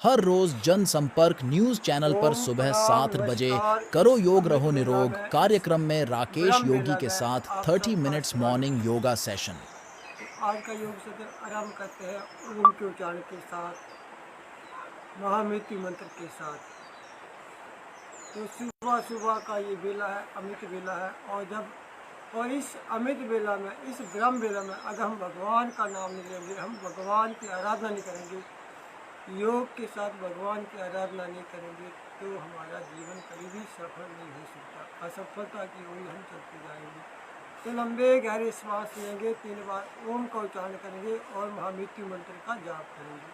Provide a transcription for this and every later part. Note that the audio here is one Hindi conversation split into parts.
हर रोज जनसंपर्क न्यूज चैनल पर ओम सुबह प्रणाम 7 बजे नमस्कार। करो इस योग अमृत रहो वेला निरोग में, इस कार्यक्रम में राकेश ब्रह्म योगी वेला के में साथ आप 30 सबका मिनट्स स्वागत मॉर्निंग है। योगा सेशन। तो आज का योग सत्र आरंभ करते हैं ओम के उच्चारण के साथ, महामृत्यु मंत्र के साथ। तो सुबह सुबह का ये वेला है, अमृत वेला है। और इस अमृत वेला में, इस ब्रह्म वेला में अगर हम भगवान का नाम नहीं लेंगे, हम भगवान की आराधना नहीं करेंगे, योग के साथ भगवान की आराधना नहीं करेंगे, तो हमारा जीवन कभी भी सफल नहीं हो सकता। असफलता की ओर हम चलते जाएंगे। तो लंबे गहरे श्वास लेंगे, 3 बार ओम का उच्चारण करेंगे और महामृत्यु मंत्र का जाप करेंगे।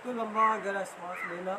तो लंबा गहरा श्वास लेना।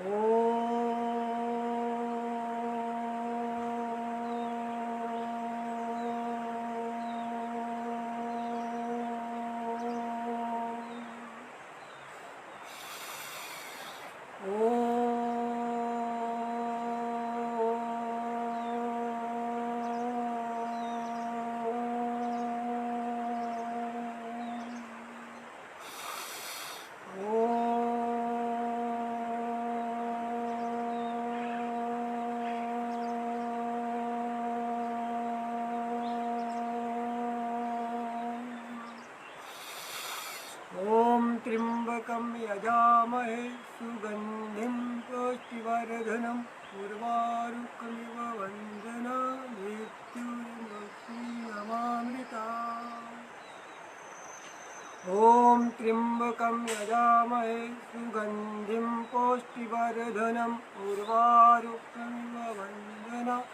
ओम त्र्यंबकं यजामहे सुगंधिं पुष्टिवर्धनम् उर्वारुकमिव वन्दनान् मृत्युर्मुक्षीयमामृतात्। ओम त्र्यंबकं यजामहे सुगंधिं पुष्टिवर्धनम् उर्वारुकमिव वन्दनान्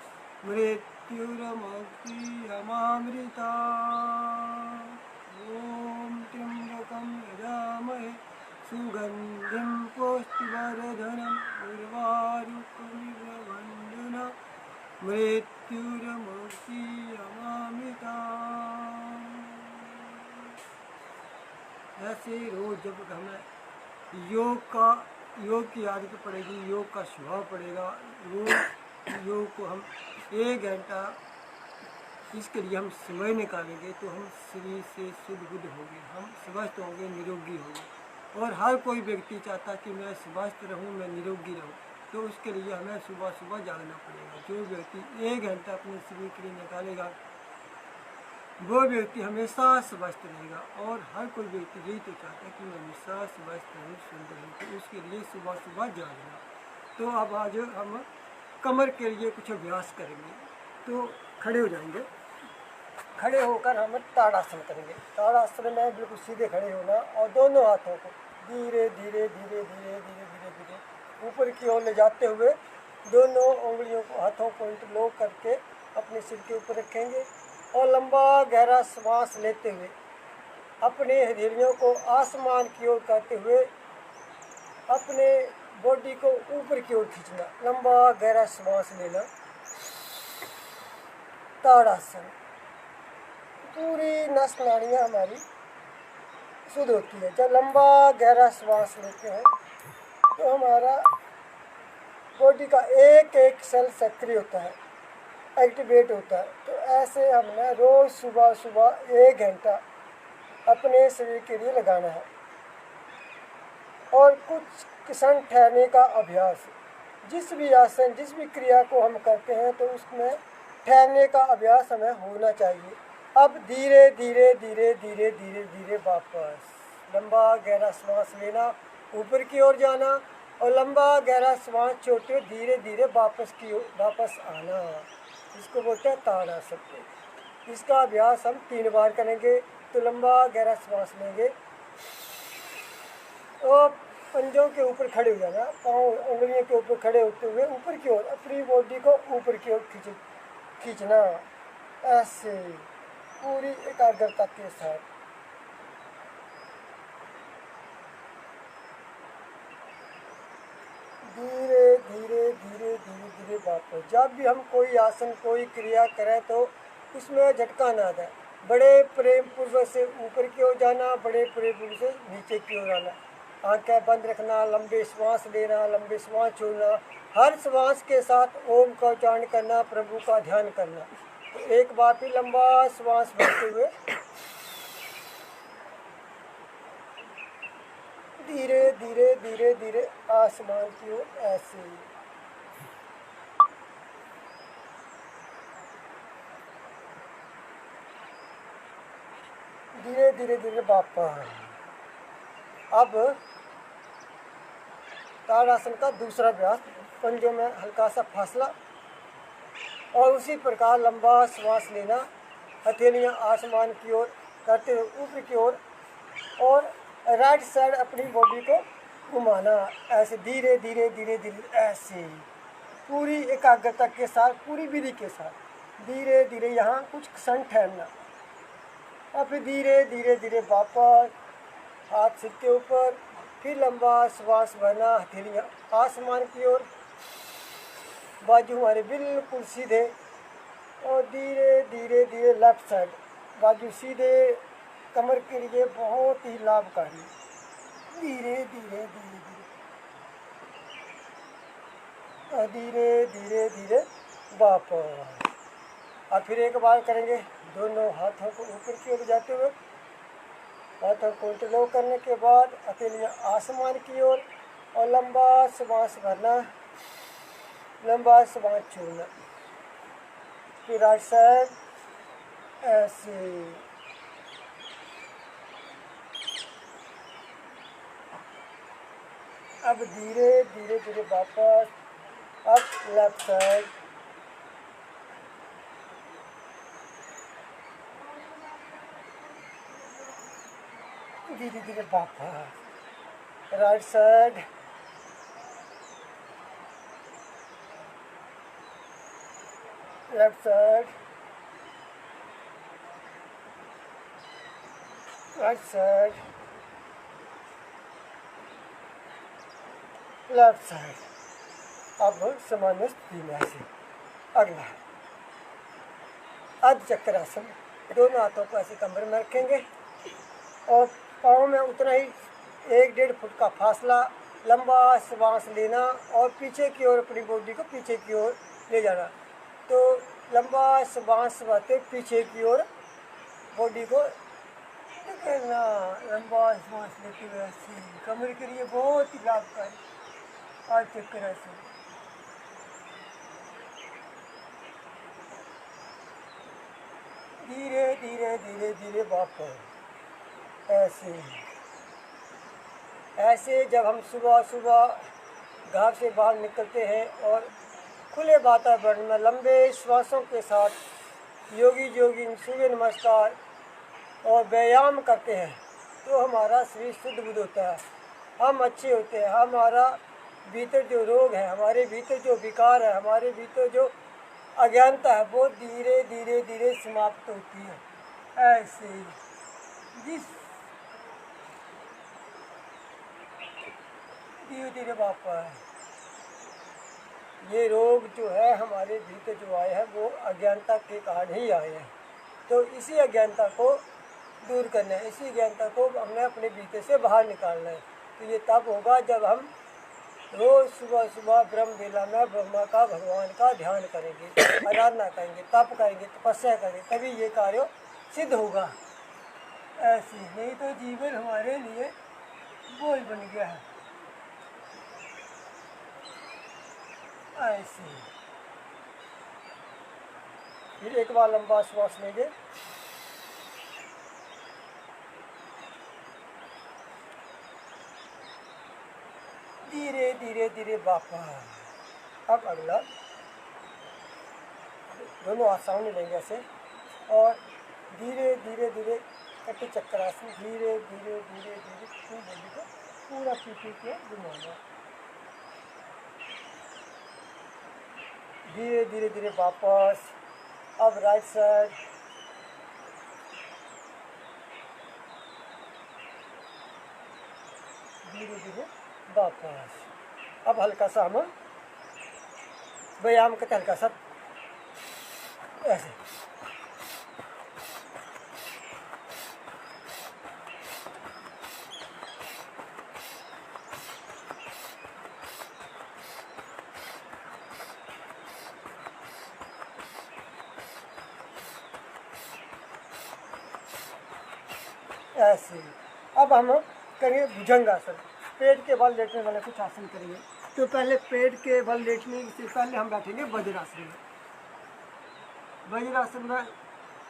मृत्युर्मुक्षीयमामृतात्। ओम त्र्यंबकं यजामहे सुगंधिं पुष्टिवर्धनम् उर्वारुकमिव वन्दनान् मृत्युर्मुक्षीयमामृतात्। ऐसे रोज जब हमें योग की आदत पड़ेगी, योग का स्वभाव पड़ेगा, रोज योग को हम 1 घंटा इसके लिए हम समय निकालेंगे, तो हम शरीर से शुद्ध बुद्ध होंगे, हम स्वस्थ होंगे, निरोगी होंगे। और हर कोई व्यक्ति चाहता है कि मैं स्वस्थ रहूं, मैं निरोगी रहूं, तो उसके लिए हमें सुबह सुबह जागना पड़ेगा। जो व्यक्ति 1 घंटा अपने शरीर के लिए निकालेगा, वो व्यक्ति हमेशा स्वस्थ रहेगा। और हर कोई व्यक्ति यही तो चाहता है कि मैं हमेशा स्वस्थ रहूँ, सुंदर रहूँ, तो उसके लिए सुबह सुबह जागना। तो अब आज हम कमर के लिए कुछ अभ्यास करेंगे। तो खड़े हो जाएंगे, खड़े होकर हम ताड़ासन करेंगे। ताड़ासन में बिल्कुल सीधे खड़े होना और दोनों हाथों को धीरे धीरे धीरे धीरे धीरे धीरे धीरे ऊपर की ओर ले जाते हुए दोनों उंगलियों को, हाथों को इंटरलॉक करके अपने सिर के ऊपर रखेंगे और लंबा गहरा श्वास लेते हुए अपने हथेलियों को आसमान की ओर करते हुए अपने बॉडी को ऊपर की ओर खींचना। लंबा गहरा श्वास लेना, ताड़ासन। पूरी नस नाड़ियाँ हमारी शुद्ध होती है। जब लंबा गहरा श्वास लेते हैं तो हमारा बॉडी का एक एक सेल सक्रिय होता है, एक्टिवेट होता है। तो ऐसे हमने रोज़ सुबह सुबह 1 घंटा अपने शरीर के लिए लगाना है। और कुछ क्षण ठहरने का अभ्यास। जिस भी आसन, जिस भी क्रिया को हम करते हैं तो उसमें ठहरने का अभ्यास हमें होना चाहिए। अब धीरे धीरे धीरे धीरे धीरे धीरे वापस लंबा गहरा श्वास लेना, ऊपर की ओर जाना और लंबा गहरा श्वास छोड़ते हुए धीरे धीरे वापस आना। इसको बोलते हैं ताड़ासन। इसका अभ्यास हम 3 बार करेंगे। तो लंबा गहरा श्वास लेंगे और पंजों के ऊपर खड़े हो जाना, पाँव उंगलियों के ऊपर खड़े होते हुए ऊपर की ओर अपनी बॉडी को ऊपर की ओर खींचना, ऐसे पूरी एकाग्रता के साथ। धीरे धीरे धीरे धीरे धीरे वापस। जब भी हम कोई आसन, कोई क्रिया करें तो उसमें झटका ना दें। बड़े प्रेम पूर्वक से ऊपर की ओर जाना, बड़े प्रेम पूर्वक से नीचे की ओर आना। आंखें बंद रखना, लंबे श्वास लेना, लंबे श्वास छोड़ना। हर श्वास के साथ ओम का उच्चारण करना, प्रभु का ध्यान करना। तो एक बार फिर लंबा श्वास भरते हुए धीरे धीरे धीरे धीरे आसमान की ओर ऐसे। धीरे धीरे धीरे वापस। अब ताड़ासन का दूसरा अभ्यास, पंजों में हल्का सा फासला और उसी प्रकार लंबा श्वास लेना, हथेलियां आसमान की ओर करते हुए ऊपर की ओर और राइट साइड अपनी बॉडी को घुमाना ऐसे धीरे धीरे धीरे धीरे ऐसे, पूरी एकाग्रता के साथ, पूरी विधि के साथ धीरे धीरे यहाँ कुछ क्षण ठहरना और फिर धीरे धीरे धीरे वापस हाथ सिर के ऊपर, फिर लंबा श्वास भरना, हथेलियाँ आसमान की ओर, बाजू हमारे बिल्कुल सीधे और धीरे धीरे धीरे लेफ्ट साइड, बाजू सीधे, कमर के लिए बहुत ही लाभकारी। धीरे धीरे धीरे धीरे और धीरे धीरे धीरे वापस। और फिर एक बार करेंगे, दोनों हाथों को ऊपर की ओर जाते हुए, हाथों को इंटरलॉक करने के बाद हथेलियाँ आसमान की ओर और लंबा श्वास भरना, लंबा श्वास छोड़ना, फिर राइट साइड ऐसे। अब धीरे धीरे धीरे वापस, अब लेफ्ट साइड, धीरे धीरे वापस, right side, left side, right side, left side. अब सामान्य स्थिति में ऐसे। अगला अर्ध चक्रासन, दोनों हाथों को ऐसे कमर में रखेंगे और पाँव में उतना ही 1-1.5 फुट का फासला, लंबा श्वास लेना और पीछे की ओर अपनी बॉडी को पीछे की ओर ले जाना। तो लंबा श्वास भरते पीछे की ओर बॉडी को करना, लंबा श्वास लेते हुए ऐसे, कमर के लिए बहुत ही लाभकारी अर्ध चक्रासन। धीरे धीरे धीरे धीरे वापस ऐसे। ऐसे जब हम सुबह सुबह घर से बाहर निकलते हैं और खुले वातावरण में लंबे श्वासों के साथ योगी जोगिन सूर्य नमस्कार और व्यायाम करते हैं तो हमारा शरीर शुद्ध बुद्ध होता है, हम अच्छे होते हैं, हमारा भीतर जो रोग है, हमारे भीतर जो विकार है, हमारे भीतर जो अज्ञानता है वो धीरे धीरे धीरे समाप्त होती है। ऐसे जिस धीरे धीरे वापस। ये रोग जो है हमारे भीतर जो आए हैं वो अज्ञानता के कारण ही आए हैं, तो इसी अज्ञानता को दूर करना है, इसी अज्ञानता को हमने अपने भीतर से बाहर निकालना है। तो ये तब होगा जब हम रोज सुबह सुबह ब्रह्म वेला में ब्रह्मा का, भगवान का ध्यान करेंगे, आराधना करेंगे, तप करेंगे, तपस्या करेंगे, तभी ये कार्य सिद्ध होगा। ऐसे नहीं तो जीवन हमारे लिए बोझ बन गया है। ऐसे फिर एक बार लंबा श्वास लेंगे, धीरे धीरे धीरे वापस। अब अगला दोनों हाथ सामने लेंगे ऐसे और धीरे धीरे धीरे कटी चक्रासन, धीरे धीरे धीरे धीरे पूरी बॉडी को पूरा पीछे के घुमाना, धीरे धीरे धीरे वापस। अब राइट साइड, धीरे धीरे वापस। अब हल्का सा हम व्यायाम करते, हल्का सा ऐसे ऐसे। अब हम करेंगे भुजंगासन। पेट के बल लेटने वाले कुछ आसन करेंगे। तो पहले पेट के बल लेटने से पहले हम बैठेंगे वज्रासन में। वज्रासन में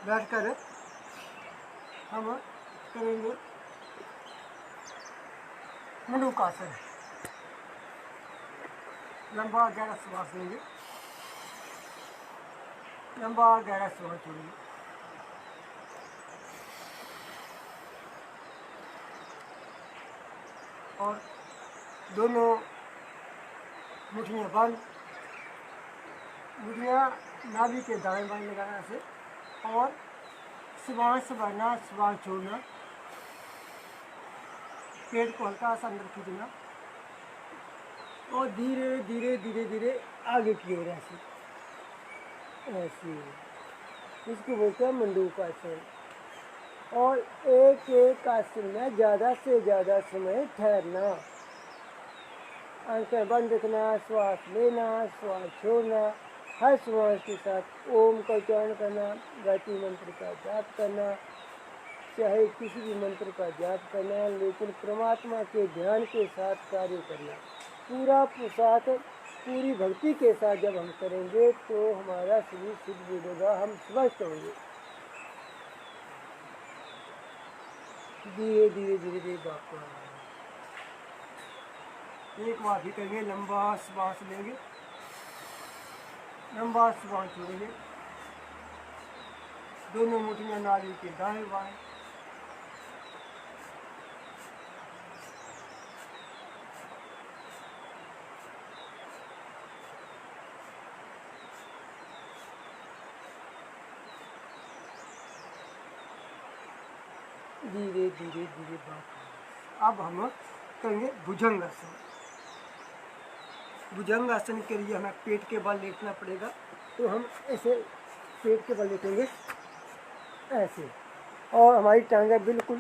बैठकर हम करेंगे मंडूकासन। लंबा गहरा श्वास लेंगे, लंबा गहरा श्वास छोड़ेंगे। और दोनों मुठ्ठियाँ बंद, मुठ्ठियाँ नाभि के दाएं बाएं लगाना से, और श्वास भरना, श्वास छोड़ना, पेट को हल्का सा अंदर खींचना और धीरे धीरे धीरे धीरे आगे की ओर ऐसे ऐसे, इसको बोलते हैं मंडूकासन। और एक एक आसन में ज़्यादा से ज़्यादा समय ठहरना, आंखें बंद रखना, श्वास लेना, श्वास छोड़ना, हर श्वास के साथ ओम का उच्चारण करना, गायत्री मंत्र का जाप करना, चाहे किसी भी मंत्र का जाप करना, लेकिन परमात्मा के ध्यान के साथ कार्य करना। पूरा पुरुषार्थ पूरी भक्ति के साथ जब हम करेंगे तो हमारा शरीर शुद्ध होगा, हम स्वस्थ होंगे। धीरे धीरे धीरे धीरे बाप एक बार भी करेंगे। लंबा श्वास लेंगे, लंबा श्वास छोड़ेंगे, दोनों मुठ्ठियाँ नाभि के दाएं बाएं, धीरे धीरे धीरे बाप। अब हम करेंगे भुजंगासन। भुजंगासन के लिए हमें पेट के बल लेटना पड़ेगा। तो हम ऐसे पेट के बल लेटेंगे ऐसे, और हमारी टांगें बिल्कुल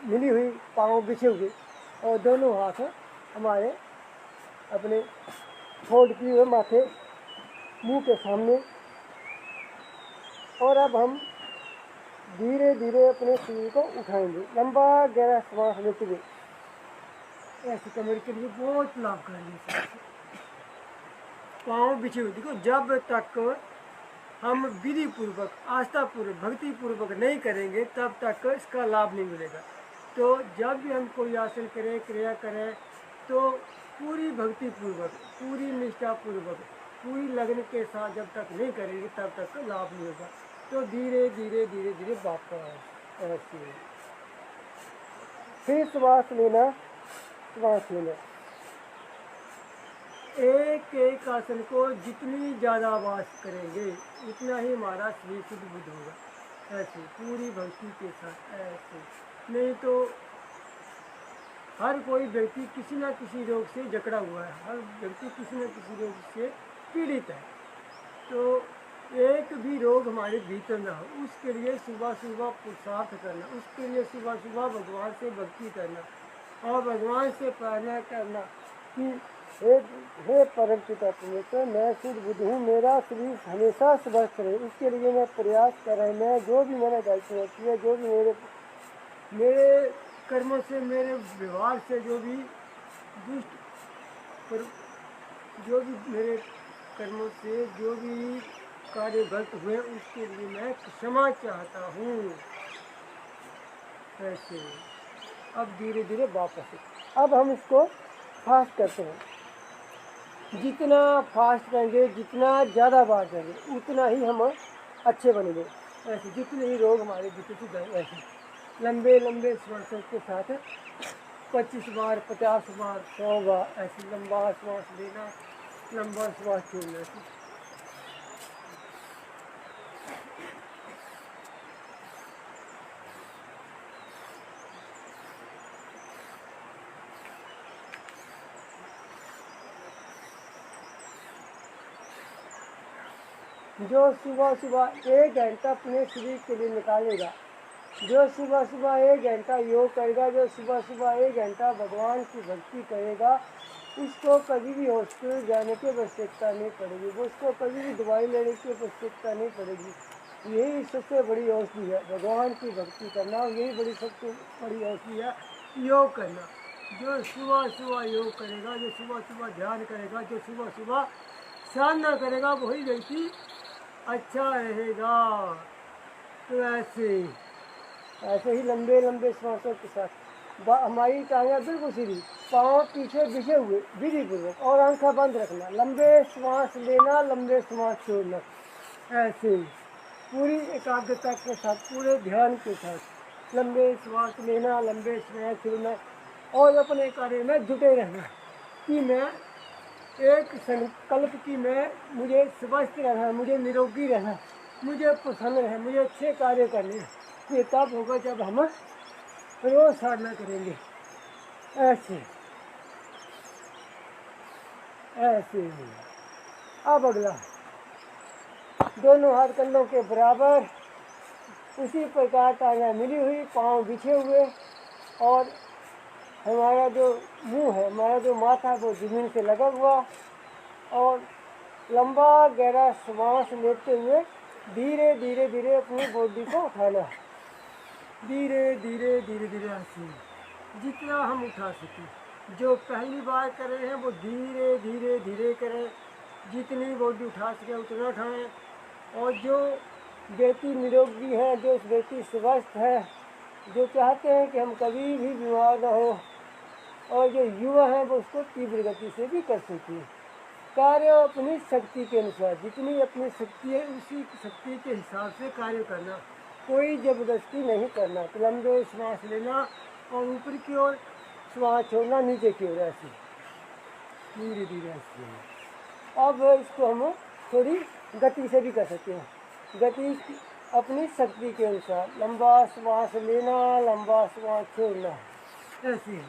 मिली हुई, पाँव बिछे हुए, और दोनों हाथ हमारे अपने फोल्ड किए हुए माथे मुंह के सामने। और अब हम धीरे धीरे अपने शरीर को उठाएंगे, लंबा गहरा श्वास लेते हुए। ऐसे कमर के लिए बहुत लाभकारी है। पाँव बिछे हुए, देखो जब तक हम विधि पूर्वक, आस्था पूर्वक, भक्ति पूर्वक नहीं करेंगे तब तक इसका लाभ नहीं मिलेगा। तो जब भी हम कोई आसन करें, क्रिया करें, तो पूरी भक्ति पूर्वक, पूरी निष्ठा पूर्वक, पूरी लगन के साथ जब तक नहीं करेंगे तब तक लाभ नहीं होगा। तो धीरे धीरे धीरे धीरे वापस ऐसे, फिर श्वास लेना, श्वास लेना। एक एक आसन को जितनी ज़्यादा आवाज़ करेंगे उतना ही हमारा शरीर शुद्ध बुद्ध होगा। ऐसे पूरी भक्ति के साथ ऐसे, नहीं तो हर कोई व्यक्ति किसी न किसी रोग से जकड़ा हुआ है, हर व्यक्ति किसी न किसी रोग से पीड़ित है। तो एक भी रोग हमारे भीतर न हो, उसके लिए सुबह सुबह पुरुषार्थ करना, उसके लिए सुबह सुबह भगवान से भक्ति करना और भगवान से प्रार्थना करना कि हे परम पिता परमेश्वर, मैं शुद्ध बुद्ध हूँ, मेरा शरीर हमेशा स्वस्थ रहे। उसके लिए मैं प्रयास कर रहा हूँ। मैं जो भी मैंने गलती होती है, जो भी मेरे कर्मों से, मेरे व्यवहार से जो भी दुष्ट पर, जो भी मेरे कर्मों से जो भी कार्य गलत हुए, उसके लिए मैं क्षमा चाहता हूँ। ऐसे अब धीरे धीरे वापस, अब हम इसको फास्ट करते हैं। जितना फास्ट करेंगे, जितना ज़्यादा बार करेंगे, उतना ही हम अच्छे बनेंगे। ऐसे जितने ही रोग हमारे भीतर से जाए, ऐसे लंबे लंबे श्वासों के साथ 25 बार, 50 बार, 100 बार ऐसे लंबा श्वास लेना, लंबा श्वास छोड़ना। जो सुबह सुबह 1 घंटा अपने शरीर के लिए निकालेगा, जो सुबह सुबह 1 घंटा योग करेगा, जो सुबह सुबह 1 घंटा भगवान की भक्ति करेगा, उसको कभी भी हॉस्पिटल जाने की आवश्यकता नहीं पड़ेगी, वो उसको कभी भी दवाई लेने की आवश्यकता नहीं पड़ेगी। यही सबसे बड़ी औषधि है, भगवान की भक्ति करना। यही सबसे बड़ी औषधि है योग करना। जो सुबह सुबह योग करेगा, जो सुबह सुबह ध्यान करेगा, जो सुबह सुबह साधना करेगा, वही व्यक्ति अच्छा रहेगा। तो ऐसे ही लंबे लंबे श्वासों के साथ हमारी टांगें बिल्कुल सीधी, पाँव पीछे बिछे हुए विधि पूर्वक, और आंखें बंद रखना। लंबे श्वास लेना, लंबे श्वास छोड़ना। ऐसे पूरी एकाग्रता के साथ, पूरे ध्यान के साथ लंबे श्वास लेना, लंबे श्वास छोड़ना, और अपने कार्य में जुटे रहना कि मैं एक संकल्प की मैं मुझे स्वस्थ रहना, मुझे निरोगी रहना, मुझे प्रसन्न रहना, मुझे अच्छे कार्य करने हैं। ये तब होगा जब हम रोज साधना करेंगे। ऐसे ऐसे ही। अब अगला, दोनों हाथ कंधों के बराबर, उसी प्रकार टांगें मिली हुई, पाँव बिछे हुए, और हमारा जो मुंह है, हमारा जो माथा है, वो जमीन से लगा हुआ, और लंबा गहरा श्वास लेते हुए धीरे धीरे धीरे अपनी बॉडी को उठाना। धीरे धीरे धीरे धीरे ऐसे जितना हम उठा सकें। जो पहली बार कर रहे हैं वो धीरे धीरे धीरे करें, जितनी बॉडी उठा सकें उतना उठाएं। और जो व्यक्ति निरोगी है, जो व्यक्ति स्वस्थ है, जो चाहते हैं कि हम कभी भी बीमार न हो, और जो युवा हैं वो उसको तीव्र गति से भी कर सकते हैं। कार्य अपनी शक्ति के अनुसार, जितनी अपनी शक्ति है उसी शक्ति के हिसाब से कार्य करना, कोई जबरदस्ती नहीं करना। तो लंबे श्वास लेना और ऊपर की ओर श्वास छोड़ना, नीचे की ओर, ऐसे धीरे धीरे ऐसे। अब इसको हम थोड़ी गति से भी कर सकते हैं। गति अपनी शक्ति के अनुसार, लंबा श्वास लेना, लंबा श्वास छोड़ना, ऐसे।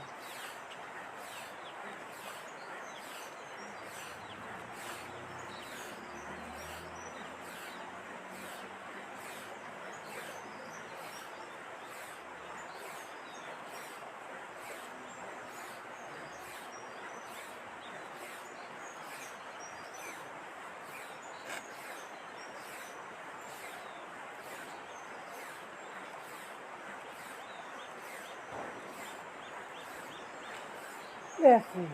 ऐसे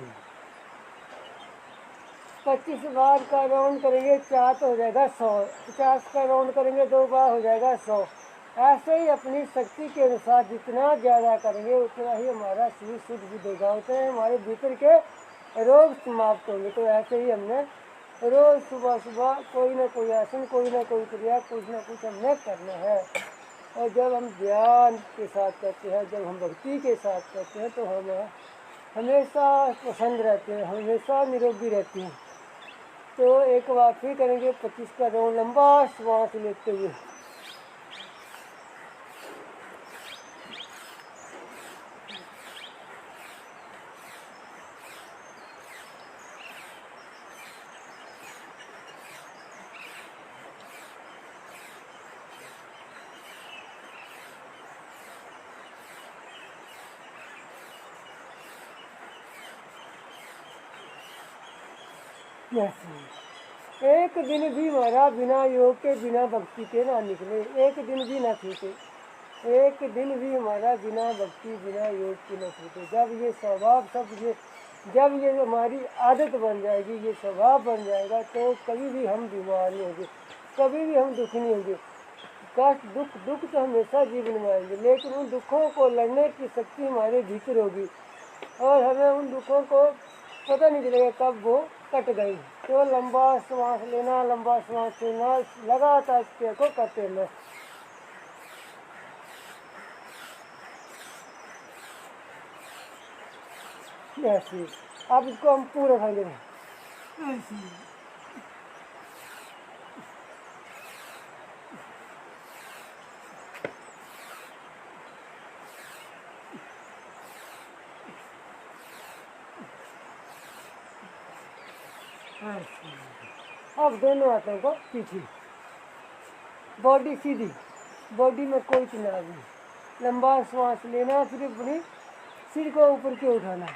25 बार का राउंड करेंगे 4 तो हो जाएगा 100, 50 का राउंड करेंगे 2 बार हो जाएगा 100। ऐसे ही अपनी शक्ति के अनुसार जितना ज़्यादा करेंगे उतना ही हमारा शरीर शुद्ध बुद्ध होगा, उतने हमारे भीतर के रोग समाप्त होंगे। तो ऐसे ही हमने रोज़ सुबह सुबह कोई ना कोई आसन, कोई ना कोई क्रिया, कुछ ना कुछ हमने करना है। और जब हम ध्यान के साथ करते हैं, जब हम भक्ति के साथ करते हैं, तो हम हमेशा प्रसन्न रहते हैं, हमेशा निरोगी रहते हैं। तो एक बार फिर करेंगे 25 का राउंड, लंबा श्वास लेते हुए। एक दिन भी हमारा बिना योग के, बिना भक्ति के ना निकले, एक दिन भी ना छूटे, एक दिन भी हमारा बिना भक्ति, बिना योग के न छूटे। जब ये स्वभाव, जब ये हमारी आदत बन जाएगी, ये स्वभाव बन जाएगा, तो कभी भी हम बीमार नहीं होंगे, कभी भी हम दुखी नहीं होंगे। कष्ट, दुख तो हमेशा जीवन में आएंगे, लेकिन उन दुखों को लड़ने की शक्ति हमारे भीतर होगी, और हमें उन दुखों को पता नहीं चलेगा कब वो कट गई। तो लंबा श्वास लेना, लंबा श्वास छोड़ना, लगातार क्रिया को करते रहना। ऐसे अब इसको हम पूरा खाएंगे ऐसे। अब दोनों हाथों को पीछे, बॉडी सीधी, बॉडी में कोई तनाव नहीं। लंबा श्वास लेना, फिर अपनी सिर को ऊपर के उठाना।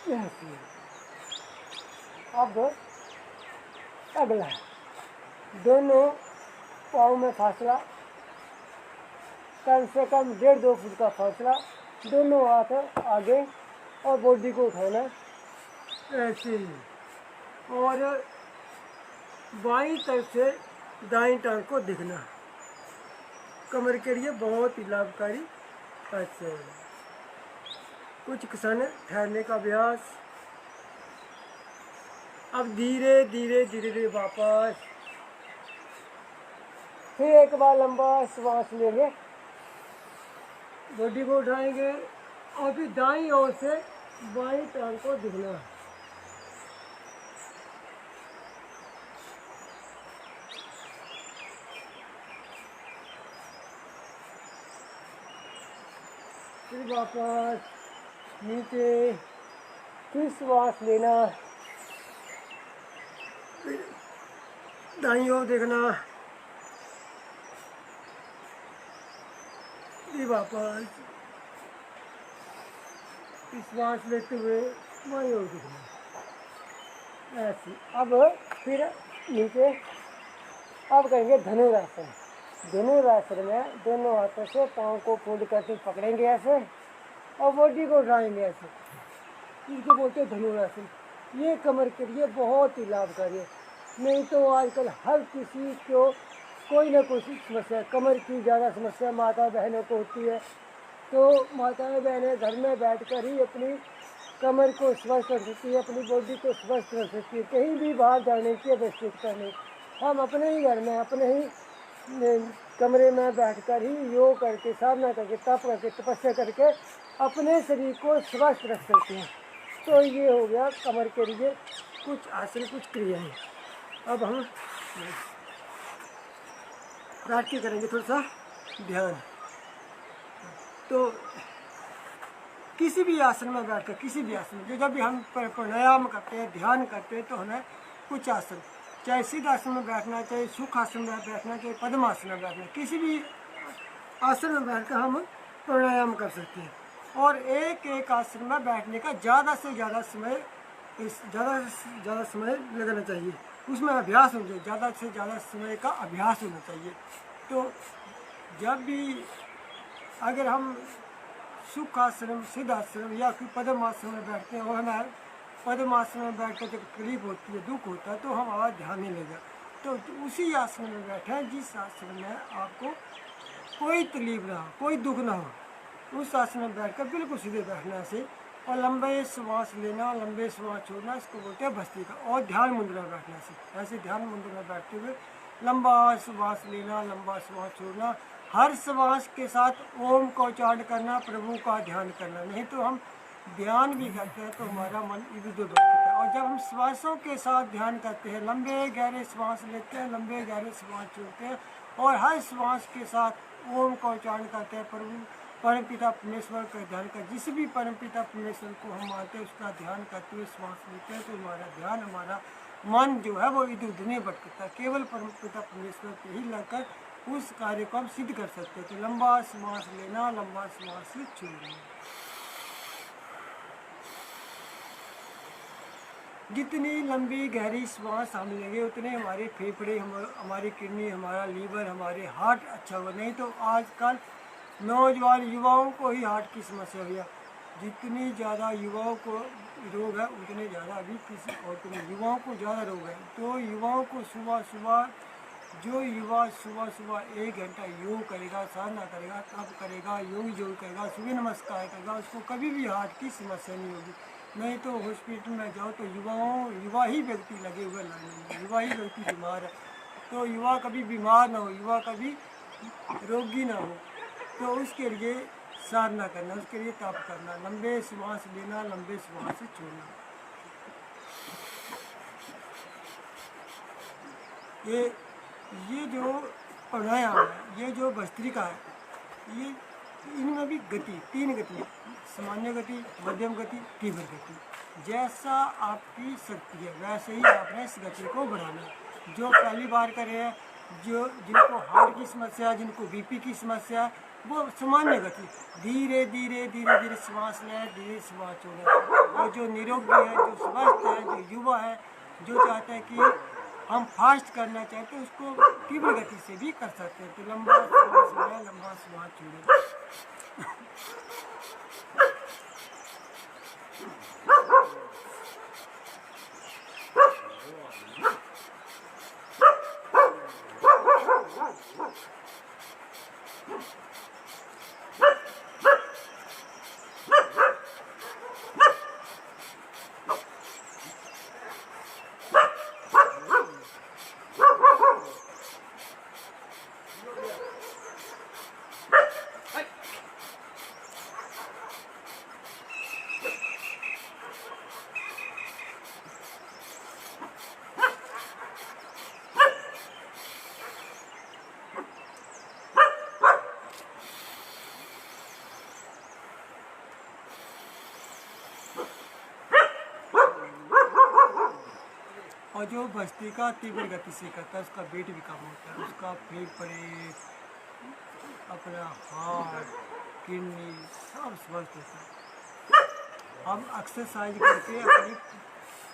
ऐसे। अब अगला दोनों पाँव में फासला कम से कम 1.5-2 फुट का फासला, दोनों हाथ आगे और बॉडी को उठाना ऐसे ही, और बाईं तरफ से दाईं टांग को दिखना, कमर के लिए बहुत ही लाभकारी। अच्छा, कुछ क्षण ठहरने का अभ्यास। अब धीरे धीरे धीरे धीरे वापस, फिर एक बार लंबा श्वास लेंगे, बॉडी को उठाएंगे और फिर दाईं ओर से बाईं टांग को दिखना। फिर वापस नीचे, फिर श्वास लेना, फिर दाईं ओर देखना, फिर वापस श्वास लेते हुए बाईं ओर दिखना ऐसे। अब फिर नीचे, अब करेंगे धनुरासन। धनुरासन में दोनों हाथों से पाँव को फोल्ड करके पकड़ेंगे ऐसे और बॉडी को उठाएंगे ऐसे, इसको बोलते हैं धनुरासन। ये कमर के लिए बहुत ही लाभकारी है। नहीं तो आजकल हर किसी को कोई ना कोई समस्या, कमर की ज़्यादा समस्या माता बहनों को होती है, तो माताएं बहनें घर में बैठकर ही अपनी कमर को स्वस्थ रख सकती है, अपनी बॉडी को स्वस्थ रख सकती है। कहीं भी बाहर जाने की आवश्यकता नहीं, हम अपने ही घर में, अपने ही कमरे में बैठकर ही योग करके, साधना करके, तप करके, तपस्या करके अपने शरीर को स्वस्थ रख सकते हैं। तो ये हो गया कमर के लिए कुछ आसन, कुछ क्रियाएं। अब हम बैठ के करेंगे थोड़ा सा ध्यान। तो किसी भी आसन में बैठकर, किसी भी आसन में, जब भी हम प्राणायाम करते हैं, ध्यान करते हैं, तो हमें कुछ आसन, चाहे सिद्धासन में बैठना, चाहे सुखासन में बैठना, चाहे पद्मासन में बैठना, किसी भी आसन में बैठकर हम प्राणायाम कर सकते हैं। और एक एक आसन में बैठने का ज़्यादा से ज़्यादा समय लगाना चाहिए, उसमें अभ्यास होना चाहिए, ज़्यादा से ज़्यादा समय का अभ्यास होना चाहिए। तो जब भी अगर हम सुखासन, सिद्धासन या फिर पद्मासन में बैठते हैं और हमें पद्मासन में बैठकर जब तकलीफ होती है, दुख होता है, तो हम आवाज़ ध्यान नहीं लेगा, तो उसी आसन में बैठें जिस आसन में आपको कोई तकलीफ ना हो, कोई दुख ना हो, उस आसन में बैठकर बिल्कुल सीधे बैठना से, और लंबे श्वास लेना, लंबे श्वास छोड़ना, इसको बोलते हैं भस्त्रिका। और ध्यान मुद्रा में बैठने से, ऐसे ध्यान मुद्रा में बैठते हुए लंबा श्वास लेना, लंबा श्वास छोड़ना, हर श्वास के साथ ओम का उच्चारण करना, प्रभु का ध्यान करना। नहीं तो हम ध्यान भी करते हैं तो हमारा मन इधर उधर भटकता है। और जब हम श्वासों के साथ ध्यान करते हैं, लंबे गहरे श्वास लेते हैं, लंबे गहरे श्वास छोड़ते हैं, और हर श्वास के साथ ओम का उच्चारण करते हैं, प्रभु परमपिता परमेश्वर का ध्यान कर, जिस भी परमपिता परमेश्वर को हम मानते हैं उसका ध्यान करते हुए श्वास लेते हैं, तो हमारा ध्यान, हमारा मन जो है वो इधर उधर नहीं भटकता, केवल परमपिता परमेश्वर पे ही लगकर उस कार्य को हम सिद्ध कर सकते हैं। तो लंबा श्वास लेना, लंबा श्वास छोड़ना। जितनी लंबी गहरी श्वास हम लेंगे उतने हमारे फेफड़े, हमारी किडनी, हमारा लीवर, हमारे हार्ट अच्छा होगा। नहीं तो आजकल नौजवान युवाओं को ही हार्ट की समस्या हुई है। जितनी ज़्यादा युवाओं को रोग है उतने ज़्यादा अभी किसी और को नहीं, युवाओं को ज़्यादा रोग है। तो युवाओं को सुबह सुबह, जो युवा सुबह सुबह 1 घंटा योग करेगा, साधना करेगा, तप करेगा, योग करेगा, सूर्य नमस्कार करेगा, उसको कभी भी हार्ट की समस्या नहीं होगी। नहीं तो हॉस्पिटल में जाओ तो युवा ही व्यक्ति लगे हुए लाइन में, युवा ही व्यक्ति बीमार है। तो युवा कभी बीमार ना हो, युवा कभी रोगी ना हो, तो उसके लिए साधना करना, उसके लिए तप करना, लंबे श्वास लेना, लंबे श्वास छोड़ना। ये जो प्राणायाम है, ये जो भस्त्रिका है, ये इनमें भी गति, 3 गति, सामान्य गति, मध्यम गति, तीव्र गति। जैसा आपकी शक्ति है वैसे ही आपने इस गति को बढ़ाना है। जो पहली बार कर रहे हैं, जिनको हार्ट की समस्या है, जिनको बीपी की समस्या है, वो सामान्य गति, धीरे धीरे धीरे धीरे श्वास लें, धीरे श्वास छोड़ें, और जो निरोगी है, जो स्वस्थ है, जो युवा है, जो चाहता है कि हम फास्ट करना चाहते हैं, उसको तीव्र गति से भी कर सकते हैं। तो लंबा श्वास लें, लंबा श्वास छोड़ें। और जो भस्त्रिका तीव्र गति से करता है, उसका वेट भी कम होता है, उसका फेफड़े, अपना हार्ट, किडनी सब स्वस्थ होता है। हम एक्सरसाइज करके अपनी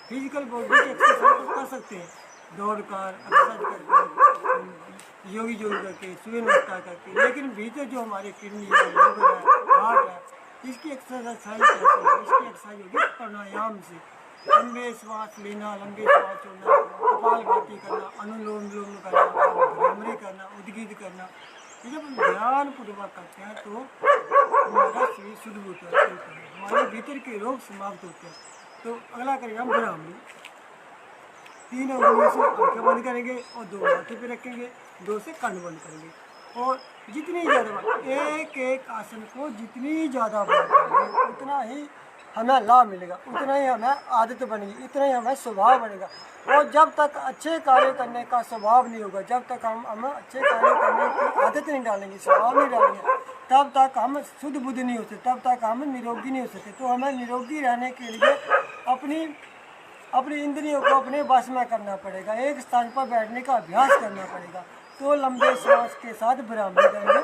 फिजिकल बॉडी की एक्सरसाइज कर सकते हैं, दौड़ कर, एक्सरसाइज करके, योगी करके, सूर्य नमस्कार करके। लेकिन भीतर जो हमारे किडनी है, लिवर है, हार्ट है, इसकी एक्सरसाइज कैसे होगी? इसकी एक्सरसाइज होगी प्राणायाम से। लंबे श्वास लेना, लंबे श्वास छोड़ना, कपालभाति करना, अनुलोम विलोम करना, भ्रामरी करना, उद्गीत करना। ये जब हम ध्यानपूर्वक करते हैं तो हमारा शरीर शुद्ध होता है, हमारे भीतर के रोग समाप्त होते हैं। तो अगला करेंगे हम भ्रामरी। 3 उंगलियों से आंखें बंद करेंगे और 2 माथे पे रखेंगे, 2 से कान बंद करेंगे। और जितनी ज़्यादा एक एक आसन को जितनी ज़्यादा बार करेंगे, उतना ही हमें लाभ मिलेगा, उतना ही हमें आदत बनेगी, इतना ही हमें स्वभाव बनेगा। और जब तक अच्छे कार्य करने का स्वभाव नहीं होगा, जब तक हम अच्छे कार्य करने की आदत नहीं डालेंगे, स्वभाव नहीं डालेंगे, तब तक हम शुद्ध बुद्ध नहीं हो सकते, तब तक हम निरोगी नहीं हो सकते। तो हमें निरोगी रहने के लिए अपनी इंद्रियों को अपने वश में करना पड़ेगा, एक स्थान पर बैठने का अभ्यास करना पड़ेगा। तो लंबे श्वास के साथ भ्रामरी करेंगे,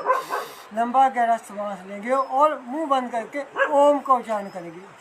लंबा गहरा श्वास लेंगे और मुंह बंद करके ओम का उच्चारण करेंगे।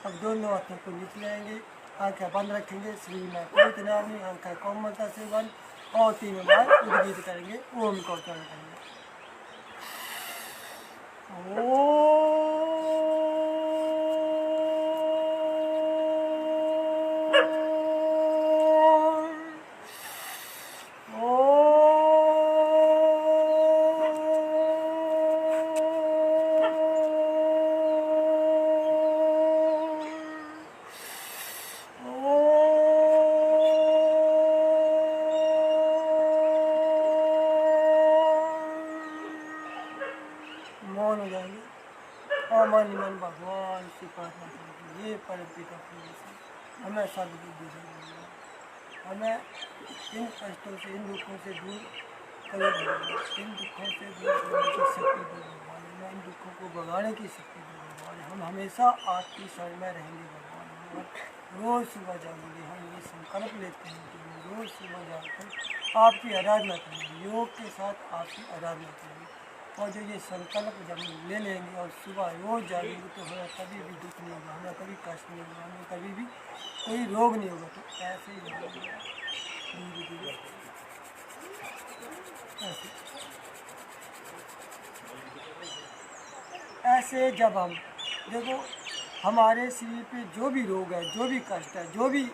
अब दोनों हाथों को नीचे लाएंगे, आंखें बंद रखेंगे, शरीर में कोई तनाव नहीं, आंखें कोमलता से बंद, और 3 बार उद्गीत करेंगे, ओम का उच्चारण करेंगे। मौन हो जाएंगे और मन ही मन भगवान से प्रार्थना करेंगे, ये परमपिता परमेश्वर हमें सद्बुद्धि दें, हमें इन कष्टों से, इन दुखों से दूर करो भगवान, इन दुखों से दूर करने की शक्ति दो भगवान, हमें इन दुखों को भगाने की शक्ति दो भगवान। हम हमेशा आपकी शरण में रहेंगे भगवान। रोज़ सुबह जाएंगे, हम ये संकल्प लेते हैं कि हम रोज़ सुबह जाकर आपकी आराधना करेंगे, योग के साथ आपकी आराधना करेंगे। और जो ये संकल्प जब हम ले लेंगे और सुबह रोज़ जाएंगे तो हमें कभी भी दुख नहीं होगा, हमें कभी कष्ट नहीं होगा, हमें कभी भी कोई रोग नहीं होगा। तो ऐसे ही धीरे धीरे ऐसे ऐसे जब हम देखो हमारे शरीर पे जो भी रोग है, जो भी कष्ट है, जो भी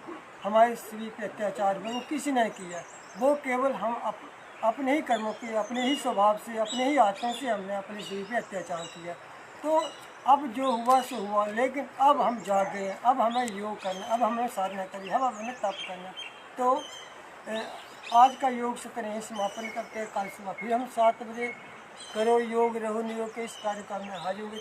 हमारे शरीर पे अत्याचार हुआ, वो किसी ने किया, वो केवल हम अपने ही कर्मों के, अपने ही स्वभाव से, अपने ही आत्मा से हमने अपने शरीर पे अत्याचार किया। तो अब जो हुआ सो हुआ, लेकिन अब हम जाग गए, अब हमें योग करना, अब हमें साधना करनी, अब हमें तप करना। तो आज का योग सत्र यहीं समापन करते हैं। कल सुबह फिर हम 7 बजे करो योग रहो नियोग के इस कार्यक्रम में हाजिर होंगे।